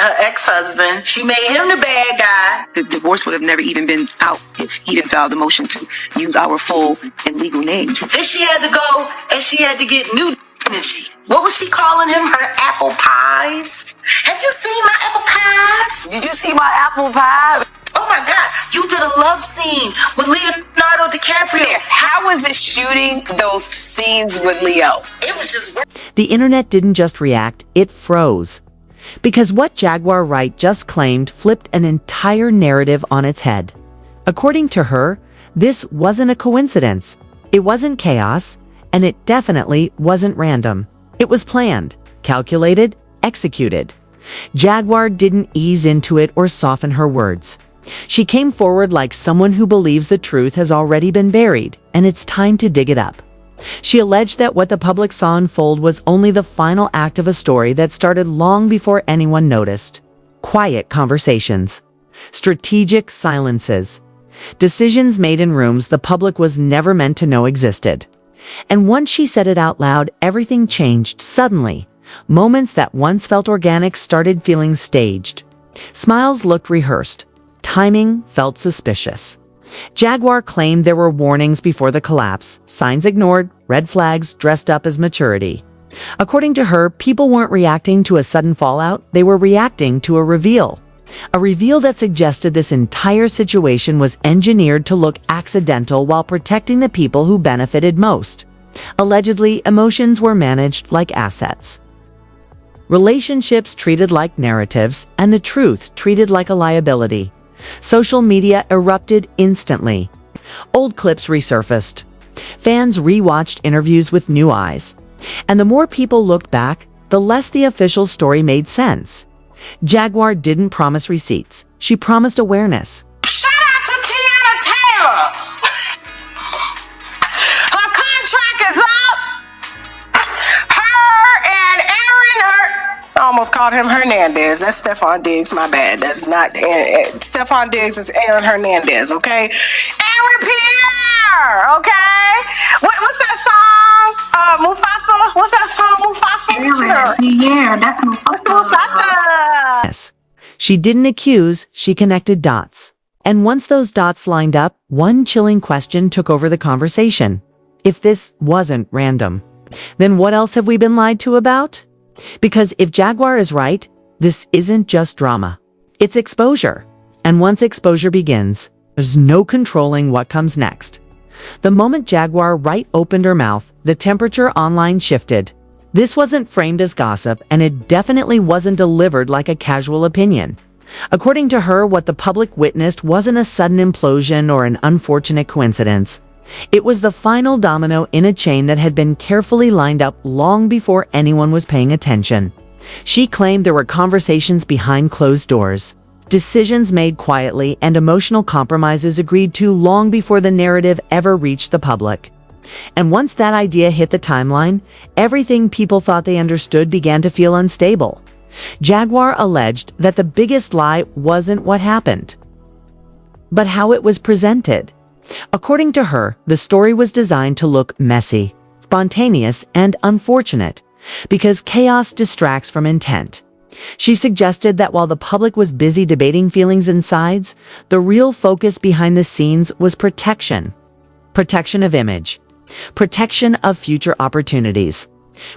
her ex-husband. She made him the bad guy. The divorce would have never even been out if he didn't file the motion to use our full and legal name. Then she had to go and she had to get new energy. What was she calling him? Her apple pies? Have you seen my apple pies? Did you see my apple pie? Oh my God, you did a love scene with Leonardo DiCaprio. How was it shooting those scenes with Leo? It was just... The internet didn't just react, it froze. Because what Jaguar Wright just claimed flipped an entire narrative on its head. According to her, this wasn't a coincidence. It wasn't chaos, and it definitely wasn't random. It was planned, calculated, executed. Jaguar didn't ease into it or soften her words. She came forward like someone who believes the truth has already been buried, and it's time to dig it up. She alleged that what the public saw unfold was only the final act of a story that started long before anyone noticed. Quiet conversations. Strategic silences. Decisions made in rooms the public was never meant to know existed. And once she said it out loud, everything changed suddenly. Moments that once felt organic started feeling staged. Smiles looked rehearsed. Timing felt suspicious. Jaguar claimed there were warnings before the collapse, signs ignored, red flags dressed up as maturity. According to her, people weren't reacting to a sudden fallout, they were reacting to a reveal. A reveal that suggested this entire situation was engineered to look accidental while protecting the people who benefited most. Allegedly, emotions were managed like assets. Relationships treated like narratives, and the truth treated like a liability. Social media erupted instantly. Old clips resurfaced. Fans rewatched interviews with new eyes. And the more people looked back, the less the official story made sense. Jaguar didn't promise receipts. She promised awareness. Shout out to Tiana Taylor. Her contract is up. Her and Aaron, I almost called him Hernandez. That's Stephon Diggs, my bad. That's not Stephon Diggs, is Aaron Hernandez, okay? Aaron Pierre, okay? What's that song? Mufasa? What's that song? Mufasa? Yeah, that's Mufasa. Mufasa. Yes. She didn't accuse, she connected dots. And once those dots lined up, one chilling question took over the conversation. If this wasn't random, then what else have we been lied to about? Because if Jaguar is right, this isn't just drama. It's exposure. And once exposure begins, there's no controlling what comes next. The moment Jaguar Wright opened her mouth, the temperature online shifted. This wasn't framed as gossip, and it definitely wasn't delivered like a casual opinion. According to her, what the public witnessed wasn't a sudden implosion or an unfortunate coincidence. It was the final domino in a chain that had been carefully lined up long before anyone was paying attention. She claimed there were conversations behind closed doors, decisions made quietly, and emotional compromises agreed to long before the narrative ever reached the public. And once that idea hit the timeline, everything people thought they understood began to feel unstable. Jaguar alleged that the biggest lie wasn't what happened, but how it was presented. According to her, the story was designed to look messy, spontaneous, and unfortunate, because chaos distracts from intent. She suggested that while the public was busy debating feelings and sides, the real focus behind the scenes was protection. Protection of image. Protection of future opportunities.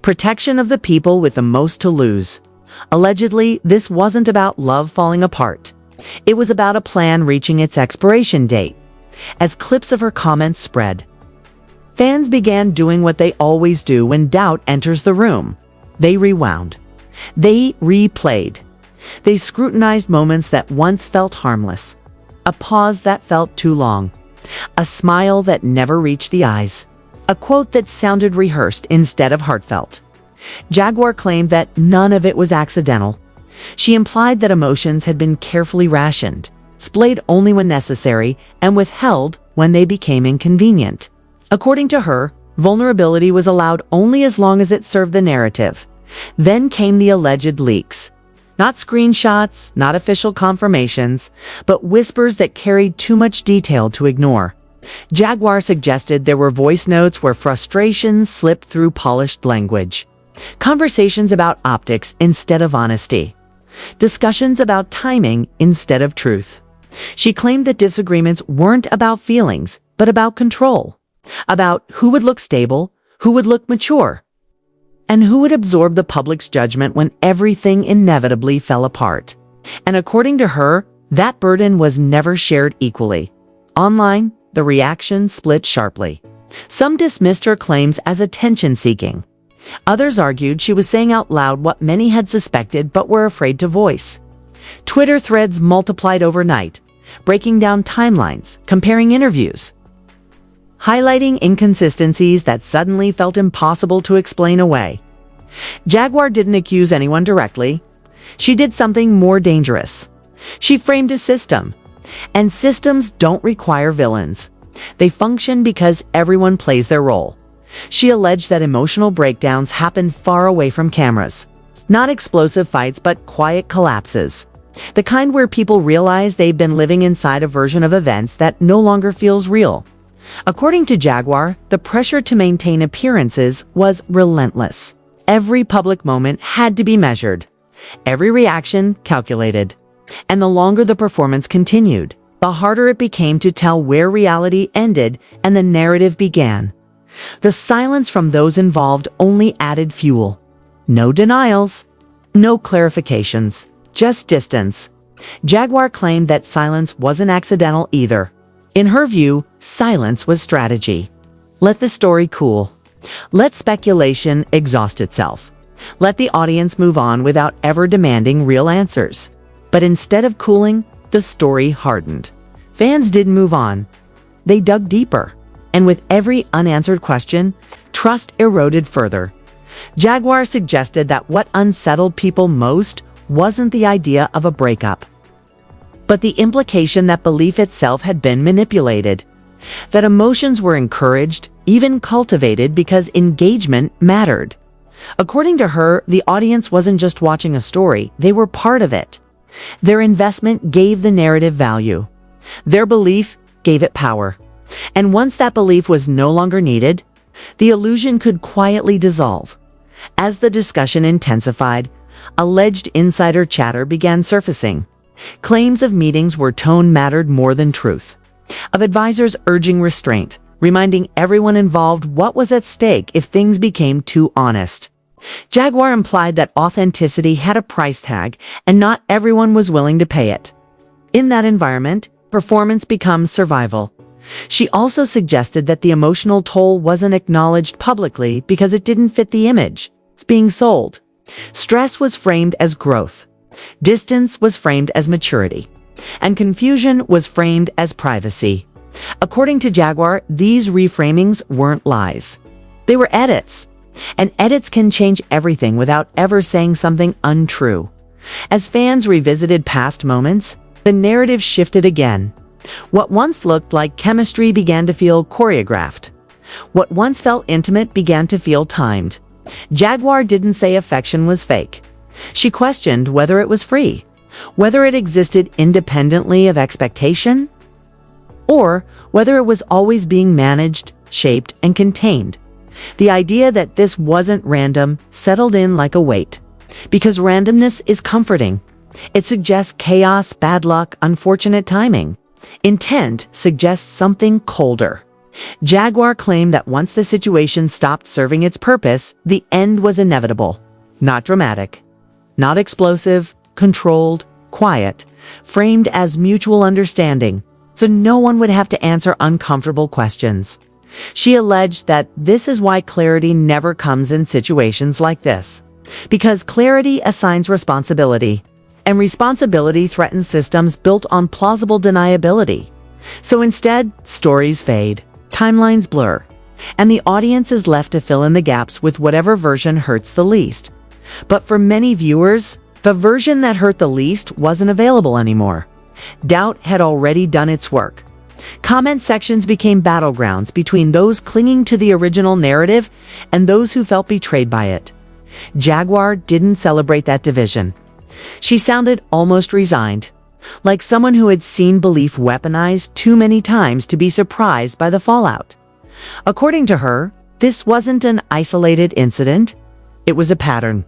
Protection of the people with the most to lose. Allegedly, this wasn't about love falling apart. It was about a plan reaching its expiration date. As clips of her comments spread, fans began doing what they always do when doubt enters the room. They rewound. They replayed. They scrutinized moments that once felt harmless. A pause that felt too long. A smile that never reached the eyes. A quote that sounded rehearsed instead of heartfelt. Jaguar claimed that none of it was accidental. She implied that emotions had been carefully rationed, splayed only when necessary, and withheld when they became inconvenient. According to her, vulnerability was allowed only as long as it served the narrative. Then came the alleged leaks. Not screenshots, not official confirmations, but whispers that carried too much detail to ignore. Jaguar suggested there were voice notes where frustration slipped through polished language. Conversations about optics instead of honesty. discussions about timing instead of truth. She claimed that disagreements weren't about feelings, but about control, about who would look stable, who would look mature, and who would absorb the public's judgment when everything inevitably fell apart. And according to her, that burden was never shared equally. Online, the reaction split sharply. Some dismissed her claims as attention-seeking. Others argued she was saying out loud what many had suspected but were afraid to voice. Twitter threads multiplied overnight, breaking down timelines, comparing interviews, highlighting inconsistencies that suddenly felt impossible to explain away. Jaguar didn't accuse anyone directly. She did something more dangerous. She framed a system. And systems don't require villains. They function because everyone plays their role. She alleged that emotional breakdowns happen far away from cameras. Not explosive fights, but quiet collapses. The kind where people realize they've been living inside a version of events that no longer feels real. According to Jaguar, the pressure to maintain appearances was relentless. Every public moment had to be measured. Every reaction calculated. And the longer the performance continued, the harder it became to tell where reality ended and the narrative began. The silence from those involved only added fuel. No denials, no clarifications, just distance. Jaguar claimed that silence wasn't accidental either. In her view, silence was strategy. Let the story cool. Let speculation exhaust itself. Let the audience move on without ever demanding real answers. But instead of cooling, the story hardened. Fans didn't move on. They dug deeper. And with every unanswered question, trust eroded further. Jaguar suggested that what unsettled people most wasn't the idea of a breakup, but the implication that belief itself had been manipulated. That emotions were encouraged, even cultivated, because engagement mattered. According to her, the audience wasn't just watching a story, they were part of it. Their investment gave the narrative value. Their belief gave it power. And once that belief was no longer needed, the illusion could quietly dissolve. As the discussion intensified, alleged insider chatter began surfacing. Claims of meetings where tone mattered more than truth. Of advisors urging restraint, reminding everyone involved what was at stake if things became too honest. Jaguar implied that authenticity had a price tag, and not everyone was willing to pay it. In that environment, performance becomes survival. She also suggested that the emotional toll wasn't acknowledged publicly because it didn't fit the image. It's being sold. Stress was framed as growth. Distance was framed as maturity. And confusion was framed as privacy. According to Jaguar, these reframings weren't lies. They were edits. And edits can change everything without ever saying something untrue. As fans revisited past moments, the narrative shifted again. What once looked like chemistry began to feel choreographed. What once felt intimate began to feel timed. Jaguar didn't say affection was fake. She questioned whether it was free, whether it existed independently of expectation, or whether it was always being managed, shaped, and contained. The idea that this wasn't random settled in like a weight, because randomness is comforting. It suggests chaos, bad luck, unfortunate timing. Intent suggests something colder. Jaguar claimed that once the situation stopped serving its purpose, the end was inevitable. Not dramatic, not explosive, controlled, quiet, framed as mutual understanding, so no one would have to answer uncomfortable questions. She alleged that this is why clarity never comes in situations like this, because clarity assigns responsibility, and responsibility threatens systems built on plausible deniability. So instead, stories fade, timelines blur, and the audience is left to fill in the gaps with whatever version hurts the least. But for many viewers, the version that hurt the least wasn't available anymore. Doubt had already done its work. Comment sections became battlegrounds between those clinging to the original narrative and those who felt betrayed by it. Jaguar didn't celebrate that division. She sounded almost resigned, like someone who had seen belief weaponized too many times to be surprised by the fallout. According to her, this wasn't an isolated incident. It was a pattern.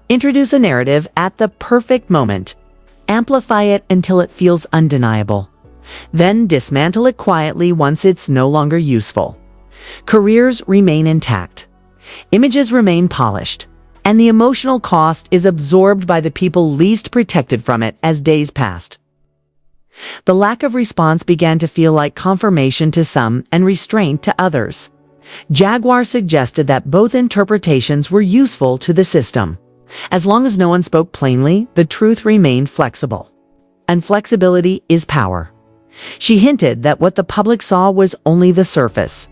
Introduce a narrative at the perfect moment. Amplify it until it feels undeniable. Then dismantle it quietly once it's no longer useful. Careers remain intact. Images remain polished. And the emotional cost is absorbed by the people least protected from it as days passed. The lack of response began to feel like confirmation to some and restraint to others. Jaguar suggested that both interpretations were useful to the system. As long as no one spoke plainly, the truth remained flexible. And flexibility is power. She hinted that what the public saw was only the surface.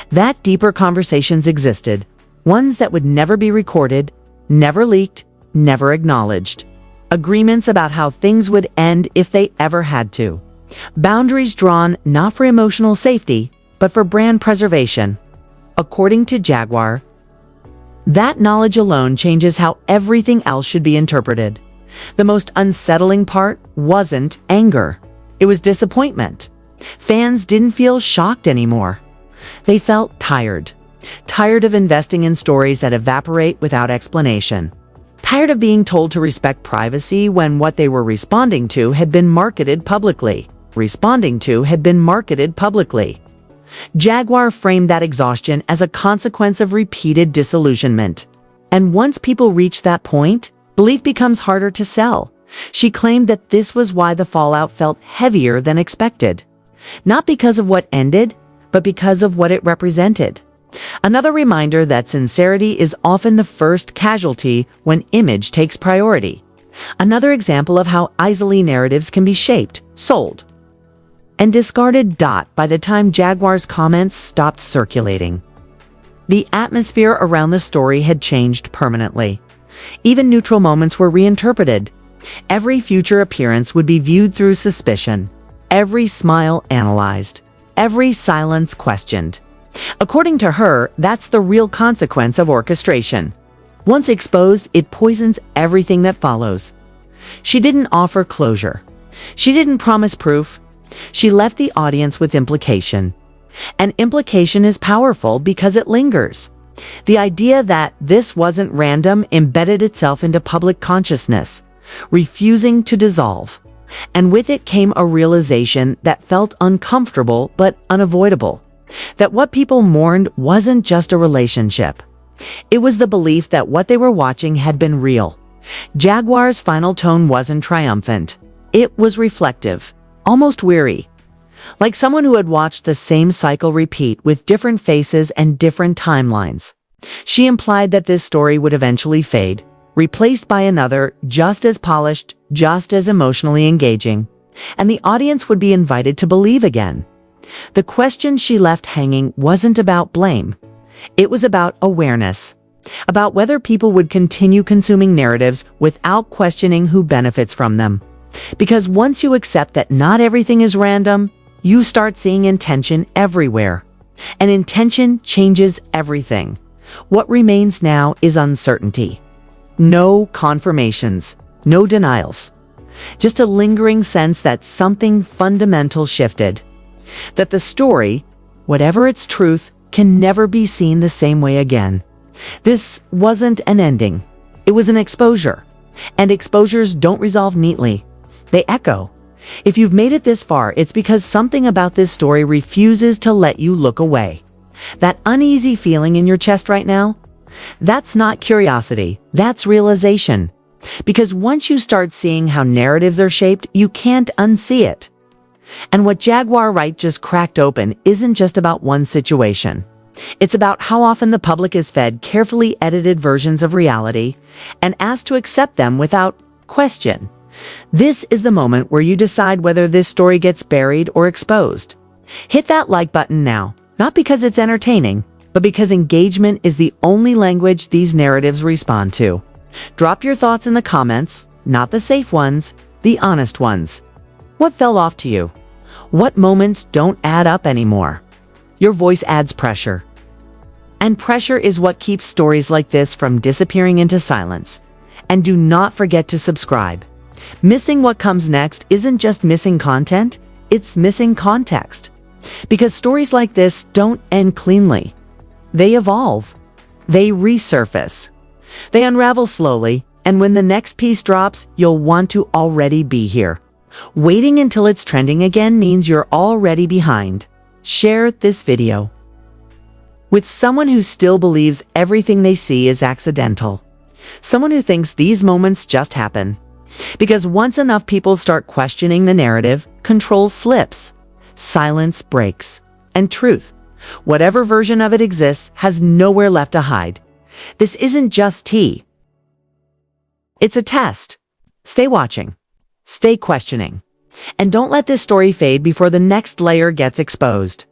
That deeper conversations existed, ones that would never be recorded, never leaked, never acknowledged. Agreements about how things would end if they ever had to. Boundaries drawn not for emotional safety, but for brand preservation. According to Jaguar, that knowledge alone changes how everything else should be interpreted. The most unsettling part wasn't anger. It was disappointment. Fans didn't feel shocked anymore. They felt tired. Tired of investing in stories that evaporate without explanation. Tired of being told to respect privacy when what they were responding to had been marketed publicly. Jaguar framed that exhaustion as a consequence of repeated disillusionment. And once people reach that point, belief becomes harder to sell. She claimed that this was why the fallout felt heavier than expected. Not because of what ended, but because of what it represented. Another reminder that sincerity is often the first casualty when image takes priority. Another example of how easily narratives can be shaped, sold, and discarded. By the time Jaguar's comments stopped circulating, the atmosphere around the story had changed permanently. Even neutral moments were reinterpreted. Every future appearance would be viewed through suspicion. Every smile analyzed. Every silence questioned. According to her, that's the real consequence of orchestration. Once exposed, it poisons everything that follows. She didn't offer closure. She didn't promise proof. She left the audience with implication. And implication is powerful because it lingers. The idea that this wasn't random embedded itself into public consciousness, refusing to dissolve. And with it came a realization that felt uncomfortable but unavoidable. That what people mourned wasn't just a relationship. It was the belief that what they were watching had been real. Jaguar's final tone wasn't triumphant. It was reflective, almost weary. Like someone who had watched the same cycle repeat with different faces and different timelines. She implied that this story would eventually fade, replaced by another just as polished, just as emotionally engaging, and the audience would be invited to believe again. The question she left hanging wasn't about blame. It was about awareness, about whether people would continue consuming narratives without questioning who benefits from them. Because once you accept that not everything is random, you start seeing intention everywhere. And intention changes everything. What remains now is uncertainty. No confirmations, no denials. Just a lingering sense that something fundamental shifted. That the story, whatever its truth, can never be seen the same way again. This wasn't an ending. It was an exposure. And exposures don't resolve neatly. They echo. If you've made it this far, it's because something about this story refuses to let you look away. That uneasy feeling in your chest right now? That's not curiosity. That's realization. Because once you start seeing how narratives are shaped, you can't unsee it. And what Jaguar Wright just cracked open isn't just about one situation. It's about how often the public is fed carefully edited versions of reality and asked to accept them without question. This is the moment where you decide whether this story gets buried or exposed. Hit that like button now, not because it's entertaining, but because engagement is the only language these narratives respond to. Drop your thoughts in the comments, not the safe ones, the honest ones. What fell off to you? What moments don't add up anymore? Your voice adds pressure. And pressure is what keeps stories like this from disappearing into silence. And do not forget to subscribe. Missing what comes next isn't just missing content, it's missing context. Because stories like this don't end cleanly. They evolve. They resurface. They unravel slowly, And when the next piece drops, you'll want to already be here. Waiting until it's trending again means you're already behind. Share this video with someone who still believes everything they see is accidental. Someone who thinks these moments just happen. Because once enough people start questioning the narrative, control slips, silence breaks, and truth, whatever version of it exists, has nowhere left to hide. This isn't just tea. It's a test. Stay watching. Stay questioning. And don't let this story fade before the next layer gets exposed.